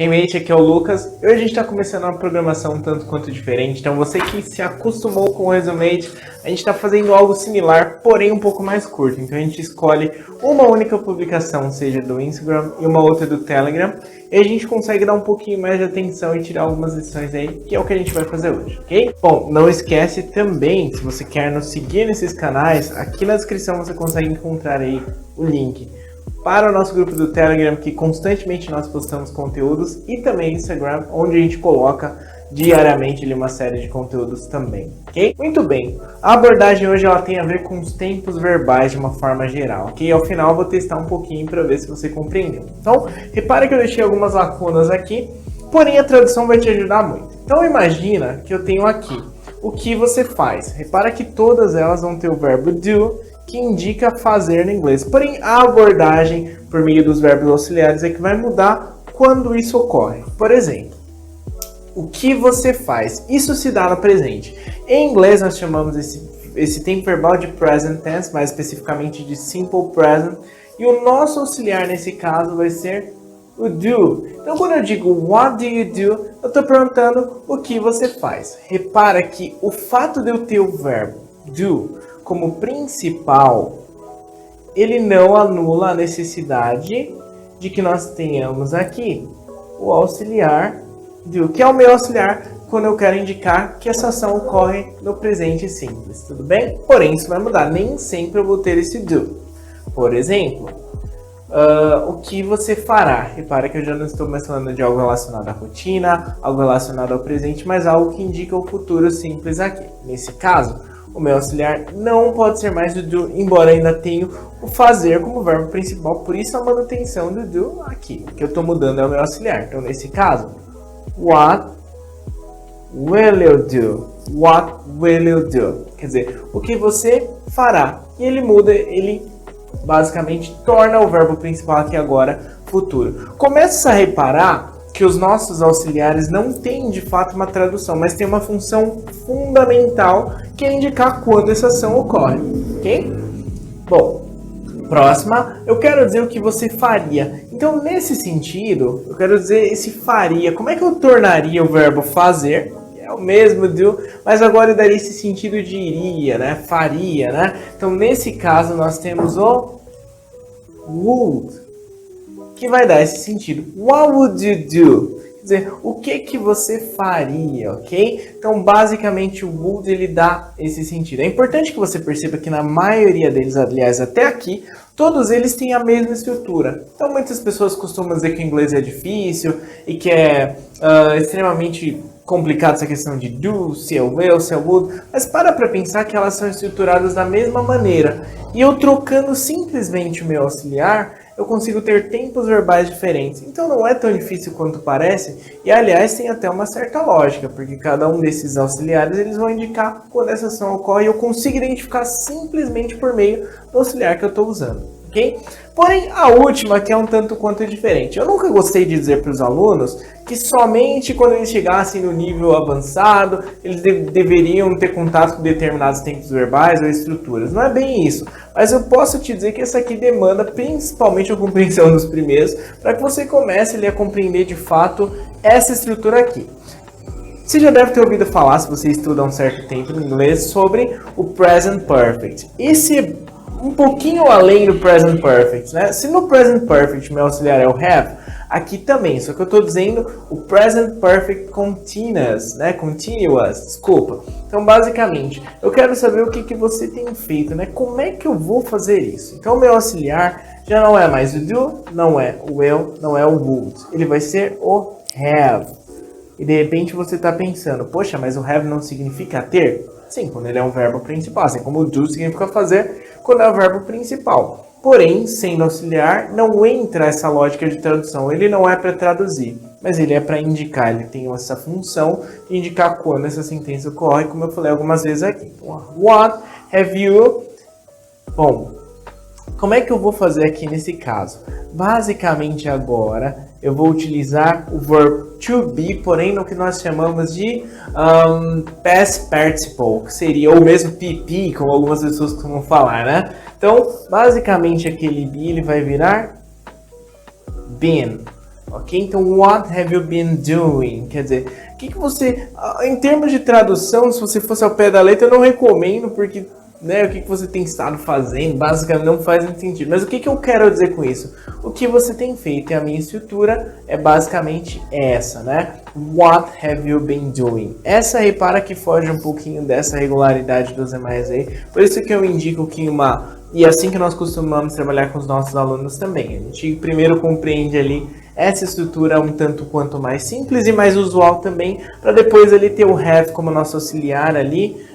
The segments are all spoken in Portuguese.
Hey mate, aqui é o Lucas. Hoje a gente está começando uma programação um tanto quanto diferente. Então você que se acostumou com o Resumate, a gente está fazendo algo similar, porém um pouco mais curto. Então a gente escolhe uma única publicação, seja do Instagram e uma outra do Telegram, e a gente consegue dar um pouquinho mais de atenção e tirar algumas lições aí, que é o que a gente vai fazer hoje, ok? Bom, não esquece também, se você quer nos seguir nesses canais, aqui na descrição você consegue encontrar aí o link para o nosso grupo do Telegram, que constantemente nós postamos conteúdos, e também Instagram, onde a gente coloca diariamente ali uma série de conteúdos também, ok? Muito bem, a abordagem hoje ela tem a ver com os tempos verbais de uma forma geral, ok? Ao final eu vou testar um pouquinho para ver se você compreendeu. Então, repara que eu deixei algumas lacunas aqui, porém a tradução vai te ajudar muito. Então imagina que eu tenho aqui o que você faz. Repara que todas elas vão ter o verbo do, que indica fazer no inglês. Porém, a abordagem por meio dos verbos auxiliares é que vai mudar quando isso ocorre. Por exemplo, o que você faz? Isso se dá no presente. Em inglês, nós chamamos esse tempo verbal de present tense, mais especificamente de simple present. E o nosso auxiliar nesse caso vai ser o do. Então, quando eu digo what do you do, eu estou perguntando o que você faz. Repara que o fato de eu ter o verbo do como principal, ele não anula a necessidade de que nós tenhamos aqui o auxiliar do, que é o meu auxiliar quando eu quero indicar que essa ação ocorre no presente simples, tudo bem? Porém, isso vai mudar, nem sempre eu vou ter esse do. Por exemplo, o que você fará? Repara que eu já não estou mais falando de algo relacionado à rotina, algo relacionado ao presente, mas algo que indica o futuro simples aqui. Nesse caso, o meu auxiliar não pode ser mais o do, embora ainda tenha o fazer como verbo principal, por isso a manutenção do do aqui. O que eu estou mudando é o meu auxiliar. Então, nesse caso, what will you do? What will you do? Quer dizer, o que você fará? E ele muda, ele basicamente torna o verbo principal aqui agora futuro. Começa a reparar que os nossos auxiliares não têm de fato uma tradução, mas tem uma função fundamental que é indicar quando essa ação ocorre, ok? Bom, próxima, eu quero dizer o que você faria. Então, nesse sentido, eu quero dizer esse faria. Como é que eu tornaria o verbo fazer? Que é o mesmo do, mas agora eu daria esse sentido de iria, né? Faria, né? Então, nesse caso, nós temos o would, que vai dar esse sentido. What would you do? Quer dizer, o que você faria, ok? Então, basicamente, o would, ele dá esse sentido. É importante que você perceba que na maioria deles, aliás, até aqui, todos eles têm a mesma estrutura. Então, muitas pessoas costumam dizer que o inglês é difícil e que é extremamente complicado essa questão de do, se é will, se é would, mas para pensar que elas são estruturadas da mesma maneira. E eu trocando simplesmente o meu auxiliar, eu consigo ter tempos verbais diferentes. Então não é tão difícil quanto parece, e aliás tem até uma certa lógica, porque cada um desses auxiliares eles vão indicar quando essa ação ocorre, e eu consigo identificar simplesmente por meio do auxiliar que eu estou usando, ok? Porém, a última que é um tanto quanto diferente. Eu nunca gostei de dizer para os alunos que somente quando eles chegassem no nível avançado, eles deveriam ter contato com determinados tempos verbais ou estruturas. Não é bem isso. Mas eu posso te dizer que essa aqui demanda principalmente a compreensão dos primeiros, para que você comece ali a compreender de fato essa estrutura aqui. Você já deve ter ouvido falar, se você estuda há um certo tempo no inglês, sobre o Present Perfect. Esse é um pouquinho além do Present Perfect, né? Se no Present Perfect meu auxiliar é o have, aqui também, só que eu estou dizendo o Present Perfect Continuous, né? Continuous, desculpa. Então, basicamente, eu quero saber o que você tem feito, né? Como é que eu vou fazer isso? Então, o meu auxiliar já não é mais o do, não é o will, não é o would. Ele vai ser o have. E de repente você está pensando, poxa, mas o have não significa ter? Sim, quando ele é um verbo principal, assim como o do significa fazer quando é o verbo principal. Porém, sendo auxiliar, não entra essa lógica de tradução. Ele não é para traduzir, mas ele é para indicar. Ele tem essa função de indicar quando essa sentença ocorre, como eu falei algumas vezes aqui. What have you... Bom, como é que eu vou fazer aqui nesse caso? Basicamente agora eu vou utilizar o verbo to be, porém no que nós chamamos de past participle, que seria ou mesmo PP, como algumas pessoas costumam falar, né? Então, basicamente aquele be ele vai virar been. ok? Então, what have you been doing? Quer dizer, o que você... Em termos de tradução, se você fosse ao pé da letra, eu não recomendo, porque... Né, o que você tem estado fazendo, basicamente não faz muito sentido. Mas o que eu quero dizer com isso? O que você tem feito, e a minha estrutura é basicamente essa, né? What have you been doing? Essa, repara que foge um pouquinho dessa regularidade dos demais aí. Por isso que eu indico que e assim que nós costumamos trabalhar com os nossos alunos também. A gente primeiro compreende ali essa estrutura um tanto quanto mais simples e mais usual também, para depois ali ter o have como nosso auxiliar ali,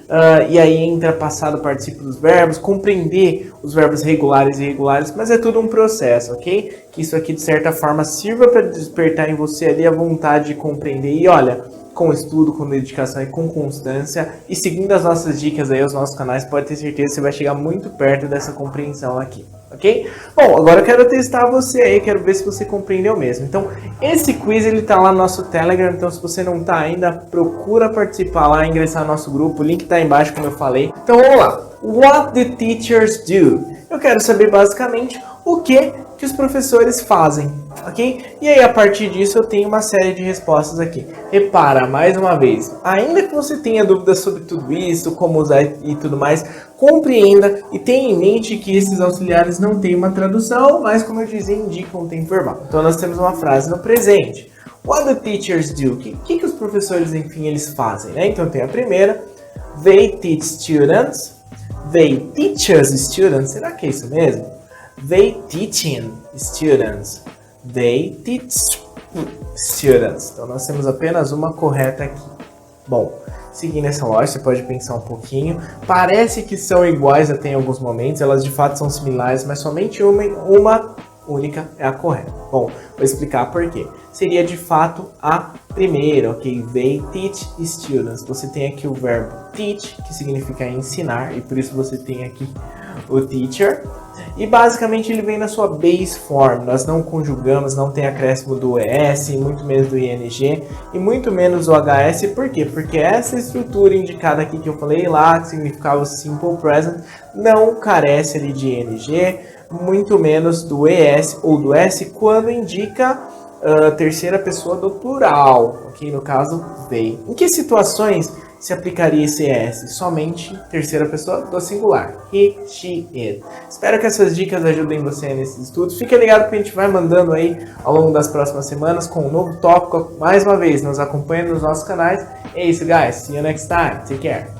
e aí entra passado, participio dos verbos, compreender os verbos regulares e irregulares, mas é tudo um processo, ok? Que isso aqui de certa forma sirva para despertar em você ali a vontade de compreender e olha, com estudo, com dedicação e com constância, e seguindo as nossas dicas aí, os nossos canais, pode ter certeza que você vai chegar muito perto dessa compreensão aqui, ok? Bom, agora eu quero testar você aí, quero ver se você compreendeu mesmo. Então, esse quiz, ele tá lá no nosso Telegram, então se você não tá ainda, procura participar lá, ingressar no nosso grupo, o link tá aí embaixo, como eu falei. Então, vamos lá. What the teachers do? Eu quero saber basicamente o que os professores fazem, ok? E aí, a partir disso, eu tenho uma série de respostas aqui. Repara, mais uma vez, ainda que você tenha dúvidas sobre tudo isso, como usar e tudo mais, compreenda e tenha em mente que esses auxiliares não têm uma tradução, mas, como eu dizia, indicam um tempo verbal. Então, nós temos uma frase no presente. What do teachers do? O que os professores, enfim, eles fazem, né? Então, tem a primeira. They teach students. They teach us students. Será que é isso mesmo? They teaching students. They teach students. Então, nós temos apenas uma correta aqui. Bom, seguindo essa lógica, você pode pensar um pouquinho. Parece que são iguais até em alguns momentos. Elas, de fato, são similares, mas somente uma única é a correta. Bom, vou explicar por quê. Seria, de fato, a primeira, ok? They teach students. Você tem aqui o verbo teach, que significa ensinar, e por isso você tem aqui o teacher. E basicamente ele vem na sua base form, nós não conjugamos, não tem acréscimo do ES, muito menos do ING e muito menos do HS, por quê? Porque essa estrutura indicada aqui que eu falei lá, que significava o simple present, não carece ali de ING, muito menos do ES ou do S quando indica terceira pessoa do plural, ok? No caso, they. Em que situações se aplicaria esse S? Somente terceira pessoa do singular. He, she, it. Espero que essas dicas ajudem você nesses estudos. Fique ligado que a gente vai mandando aí ao longo das próximas semanas com um novo tópico. Mais uma vez, nos acompanhe nos nossos canais. É isso, guys. See you next time. Take care.